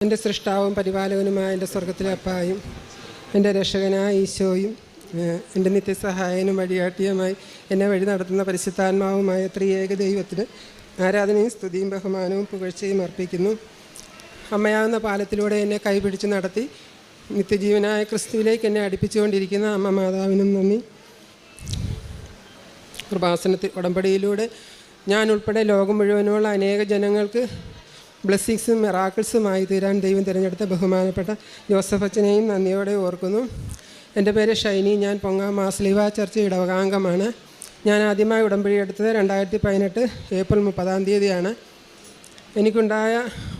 എൻ്റെ സൃഷ്ടാവും പരിപാലകനുമായ എൻ്റെ സ്വർഗത്തിലെ അപ്പായും എൻ്റെ രക്ഷകനായ ഈശോയും എൻ്റെ നിത്യസഹായനും വഴികാട്ടിയുമായി എന്നെ വഴി നടത്തുന്ന പരിശുദ്ധാത്മാവുമായ ത്രിയേക ദൈവത്തിന് ആരാധനയും സ്തുതിയും ബഹുമാനവും പുകഴ്ചയും അർപ്പിക്കുന്നു. അമ്മയാകുന്ന പാലത്തിലൂടെ എന്നെ കൈപിടിച്ച് നടത്തി നിത്യജീവനായ ക്രിസ്തുവിലേക്ക് എന്നെ അടുപ്പിച്ചുകൊണ്ടിരിക്കുന്ന അമ്മ മാതാവിനും നന്ദി. കൃപാസനത്തിൽ ഉടമ്പടിയിലൂടെ ഞാൻ ഉൾപ്പെടെ ലോകം മുഴുവനുള്ള അനേക ജനങ്ങൾക്ക് ബ്ലെസ്സിങ്സും മിറാക്കിൾസുമായി തീരാൻ ദൈവം തിരഞ്ഞെടുത്ത ബഹുമാനപ്പെട്ട ജോസഫ് അച്ഛനെയും നന്ദിയോടെ ഓർക്കുന്നു. എൻ്റെ പേര് ഷൈനി. ഞാൻ പൊങ്ങാം മാസ്ലിവ ചർച്ച് ഇടവകാംഗമാണ്. ഞാൻ ആദ്യമായി ഉടമ്പടി എടുത്തത് 2018 ഏപ്രിൽ 30 എനിക്കുണ്ടായ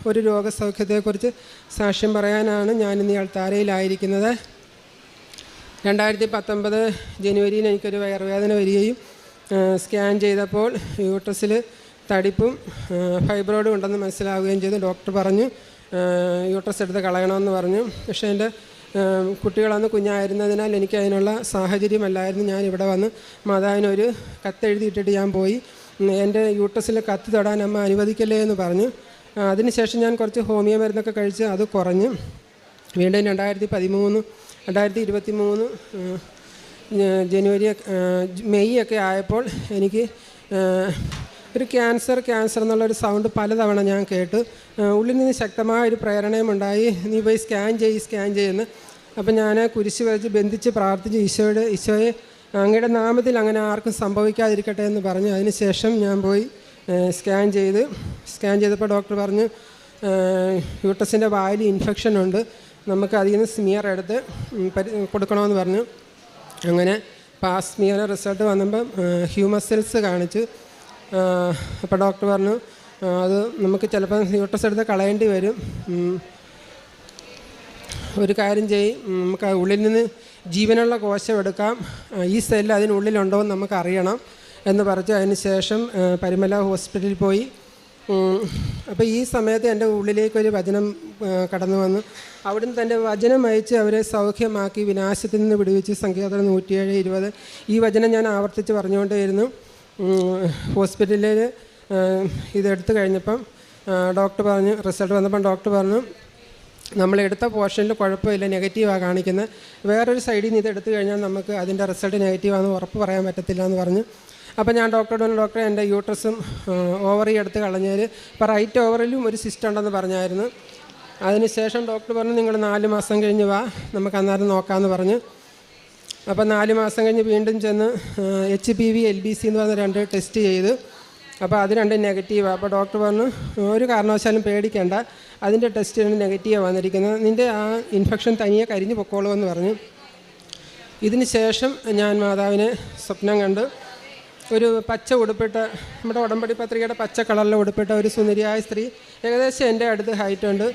ഒരു രോഗസൗഖ്യത്തെക്കുറിച്ച് സാക്ഷ്യം പറയാനാണ് ഞാനിന്ന് ഈ അൾത്താരയിലായിരിക്കുന്നത്. 2019 ജനുവരിയിൽ എനിക്കൊരു വയറുവേദന വരികയും സ്കാൻ ചെയ്തപ്പോൾ യൂട്രസിൽ തടിപ്പും ഫൈബ്രോയിഡും ഉണ്ടെന്ന് മനസ്സിലാവുകയും ചെയ്തു. ഡോക്ടർ പറഞ്ഞു യൂട്രസ് എടുത്ത് കളയണമെന്ന് പറഞ്ഞു. പക്ഷേ എൻ്റെ കുട്ടികളന്ന് കുഞ്ഞായിരുന്നതിനാൽ എനിക്ക് അതിനുള്ള സാഹചര്യമല്ലായിരുന്നു. ഞാൻ ഇവിടെ വന്ന് മാതാവിനൊരു കത്തെഴുതിയിട്ടിട്ട് ഞാൻ പോയി. എൻ്റെ യൂട്രസിൽ കത്ത് തൊടാൻ അമ്മ അനുവദിക്കല്ലേ എന്ന് പറഞ്ഞു. അതിനുശേഷം ഞാൻ കുറച്ച് ഹോമിയോ മരുന്നൊക്കെ കഴിച്ച് അത് കുറഞ്ഞു. വീണ്ടും 2023 ജനുവരി മെയ് ഒക്കെ ആയപ്പോൾ എനിക്ക് ഒരു ക്യാൻസർ എന്നുള്ളൊരു സൗണ്ട് പലതവണ ഞാൻ കേട്ടു. ഉള്ളിൽ നിന്ന് ശക്തമായൊരു പ്രേരണയുമുണ്ടായി, നീ പോയി സ്കാൻ ചെയ്യുന്നു. അപ്പം ഞാൻ കുരിശ് വരച്ച് ബന്ധിച്ച് പ്രാർത്ഥിച്ച് ഈശോയെ അങ്ങയുടെ നാമത്തിൽ അങ്ങനെ ആർക്കും സംഭവിക്കാതിരിക്കട്ടെ എന്ന് പറഞ്ഞു. അതിനുശേഷം ഞാൻ പോയി സ്കാൻ ചെയ്തപ്പോൾ ഡോക്ടർ പറഞ്ഞു യൂട്രസിൻ്റെ വായിൽ ഇൻഫെക്ഷൻ ഉണ്ട്, നമുക്ക് അതിൽ നിന്ന് സ്മിയർ എടുത്ത് കൊടുക്കണമെന്ന് പറഞ്ഞു. അങ്ങനെ പാസ് സ്മിയർ റിസൾട്ട് വന്നപ്പം ഹ്യൂമസ് സെൽസ് കാണിച്ചു. അപ്പോൾ ഡോക്ടർ പറഞ്ഞു അത് നമുക്ക് ചിലപ്പോൾ യൂട്രസ് എടുത്ത് കളയേണ്ടി വരും, ഒരു കാര്യം നമുക്ക് ഉള്ളിൽ നിന്ന് ജീവനുള്ള കോശം എടുക്കാം, ഈ സെല്ല് അതിനുള്ളിലുണ്ടോ എന്ന് നമുക്ക് അറിയണം എന്ന് പറഞ്ഞു. അതിന് ശേഷം പരിമല ഹോസ്പിറ്റലിൽ പോയി. അപ്പോൾ ഈ സമയത്ത് എൻ്റെ ഉള്ളിലേക്കൊരു വചനം കടന്നു വന്നു. അവിടുന്ന് തൻ്റെ വചനം അയച്ച് അവരെ സൗഖ്യമാക്കി വിനാശത്തിൽ നിന്ന് വിടുവിച്ച്. സങ്കീർത്തനം 107:20 ഈ വചനം ഞാൻ ആവർത്തിച്ച് പറഞ്ഞുകൊണ്ടേയിരുന്നു. ഹോസ്പിറ്റലിൽ ഇതെടുത്തു കഴിഞ്ഞപ്പം ഡോക്ടർ പറഞ്ഞു, റിസൾട്ട് വന്നപ്പം ഡോക്ടർ പറഞ്ഞു നമ്മളെടുത്ത പോർഷനിൽ കുഴപ്പമില്ല, നെഗറ്റീവാണ് കാണിക്കുന്നത്, വേറൊരു സൈഡിൽ നിന്ന് ഇതെടുത്തു കഴിഞ്ഞാൽ നമുക്ക് അതിൻ്റെ റിസൾട്ട് നെഗറ്റീവാണെന്ന് ഉറപ്പ് പറയാൻ പറ്റത്തില്ല എന്ന് പറഞ്ഞു. അപ്പോൾ ഞാൻ ഡോക്ടറെ എൻ്റെ യൂട്രസും ഓവറി എടുത്ത് കളഞ്ഞതിൽ ഇപ്പോൾ റൈറ്റ് ഓവറിലും ഒരു സിസ്റ്റ് ഉണ്ടെന്ന് പറഞ്ഞായിരുന്നു. അതിനുശേഷം ഡോക്ടർ പറഞ്ഞു നിങ്ങൾ 4 മാസം കഴിഞ്ഞ് വാ, നമുക്ക് അന്നേരം നോക്കാമെന്ന് പറഞ്ഞു. അപ്പോൾ 4 മാസം കഴിഞ്ഞ് വീണ്ടും ചെന്ന് HPV LBC എന്ന് പറഞ്ഞ 2 ടെസ്റ്റ് ചെയ്ത്. അപ്പോൾ അത് 2 നെഗറ്റീവാണ്. അപ്പോൾ ഡോക്ടർ പറഞ്ഞു ഒരു കാരണവശാലും പേടിക്കേണ്ട, അതിൻ്റെ ടെസ്റ്റ് 2 നെഗറ്റീവാണ് വന്നിരിക്കുന്നത്, നിൻ്റെ ആ ഇൻഫെക്ഷൻ തനിയെ കരിഞ്ഞു പൊക്കോളുമെന്ന് പറഞ്ഞു. ഇതിന് ശേഷം ഞാൻ മാതാവിനെ സ്വപ്നം കണ്ട് ഒരു പച്ച ഉടുപ്പിട്ട, നമ്മുടെ ഉടമ്പടി പത്രികയുടെ പച്ച കളറിൽ ഉടുപ്പിട്ട ഒരു സുന്ദരിയായ സ്ത്രീ ഏകദേശം എൻ്റെ അടുത്ത് ഹൈറ്റുണ്ട്,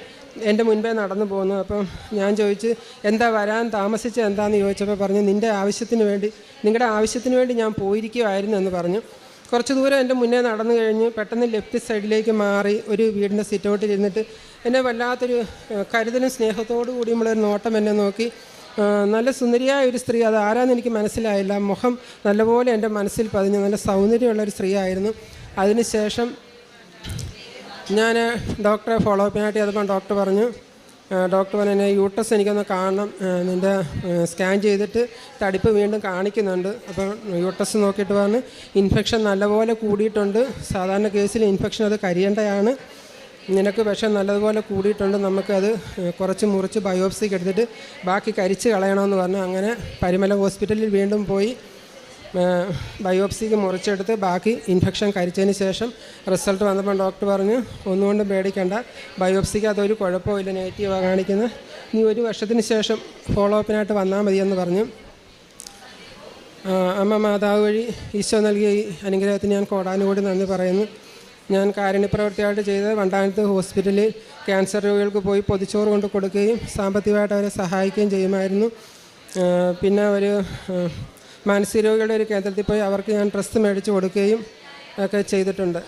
എൻ്റെ മുൻപേ നടന്നു പോകുന്നു. അപ്പം ഞാൻ ചോദിച്ച് എന്താ വരാൻ താമസിച്ചത് എന്താണെന്ന് ചോദിച്ചപ്പോൾ പറഞ്ഞു നിങ്ങളുടെ ആവശ്യത്തിന് വേണ്ടി ഞാൻ പോയിരിക്കുമായിരുന്നു എന്ന് പറഞ്ഞു. കുറച്ച് ദൂരം എൻ്റെ മുന്നേ നടന്നു കഴിഞ്ഞ് പെട്ടെന്ന് ലെഫ്റ്റ് സൈഡിലേക്ക് മാറി ഒരു വീടിൻ്റെ സിറ്റൗട്ടിൽ ഇരുന്നിട്ട് എന്നെ വല്ലാത്തൊരു കരുതലും സ്നേഹത്തോടു കൂടിയുമുള്ളൊരു നോട്ടം എന്നെ നോക്കി. നല്ല സുന്ദരിയായ ഒരു സ്ത്രീ, അത് ആരാന്ന് എനിക്ക് മനസ്സിലായില്ല, മുഖം നല്ലപോലെ എൻ്റെ മനസ്സിൽ പതിഞ്ഞു, നല്ല സൗന്ദര്യമുള്ളൊരു സ്ത്രീ ആയിരുന്നു. അതിനുശേഷം ഞാൻ ഡോക്ടറെ ഫോളോ അപ്പിനായിട്ട് ചെയ്തപ്പോൾ ഡോക്ടർ പറഞ്ഞു എന്നെ യൂട്രസ് എനിക്കൊന്ന് കാണണം, നിൻ്റെ സ്കാൻ ചെയ്തിട്ട് തടിപ്പ് വീണ്ടും കാണിക്കുന്നുണ്ട്. അപ്പോൾ യൂട്രസ് നോക്കിയിട്ട് പറഞ്ഞു ഇൻഫെക്ഷൻ നല്ലപോലെ കൂടിയിട്ടുണ്ട്, സാധാരണ കേസിൽ ഇൻഫെക്ഷൻ അത് കരിയേണ്ടതാണ്, നിനക്ക് പക്ഷേ നല്ലതുപോലെ കൂടിയിട്ടുണ്ട്, നമുക്കത് കുറച്ച് മുറിച്ച് ബയോപ്സിക്ക് എടുത്തിട്ട് ബാക്കി കരിച്ച് കളയണമെന്ന് പറഞ്ഞു. അങ്ങനെ പരിമല ഹോസ്പിറ്റലിൽ വീണ്ടും പോയി ബയോപ്സിക്ക് മുറിച്ചെടുത്ത് ബാക്കി ഇൻഫെക്ഷൻ കരിച്ചതിന് ശേഷം റിസൾട്ട് വന്നപ്പോൾ ഡോക്ടർ പറഞ്ഞു ഒന്നുകൊണ്ടും പേടിക്കേണ്ട, ബയോപ്സിക്ക് അതൊരു കുഴപ്പമില്ല, നെഗറ്റീവാണ് കാണിക്കുന്നത്, നീ 1 വർഷത്തിന് ശേഷം ഫോളോ അപ്പിനായിട്ട് വന്നാൽ മതിയെന്ന് പറഞ്ഞു. അമ്മ മാതാവ് വഴി ഈശോ നൽകിയ ഈ അനുഗ്രഹത്തിന് ഞാൻ കോടാനുകൂടി നന്ദി പറയുന്നു. ഞാൻ കാരുണ്യപ്രവൃത്തിയായിട്ട് ചെയ്ത് വണ്ടാനത്ത് ഹോസ്പിറ്റലിൽ ക്യാൻസർ രോഗികൾക്ക് പോയി പൊതിച്ചോറ് കൊണ്ട് കൊടുക്കുകയും സാമ്പത്തികമായിട്ട് അവരെ സഹായിക്കുകയും ചെയ്യുമായിരുന്നു. പിന്നെ ഒരു മാനസിക രോഗികളുടെ ഒരു കേന്ദ്രത്തിൽ പോയി അവർക്ക് ഞാൻ ഡ്രസ്സ് മേടിച്ച് കൊടുക്കുകയും ഒക്കെ ചെയ്തിട്ടുണ്ട്.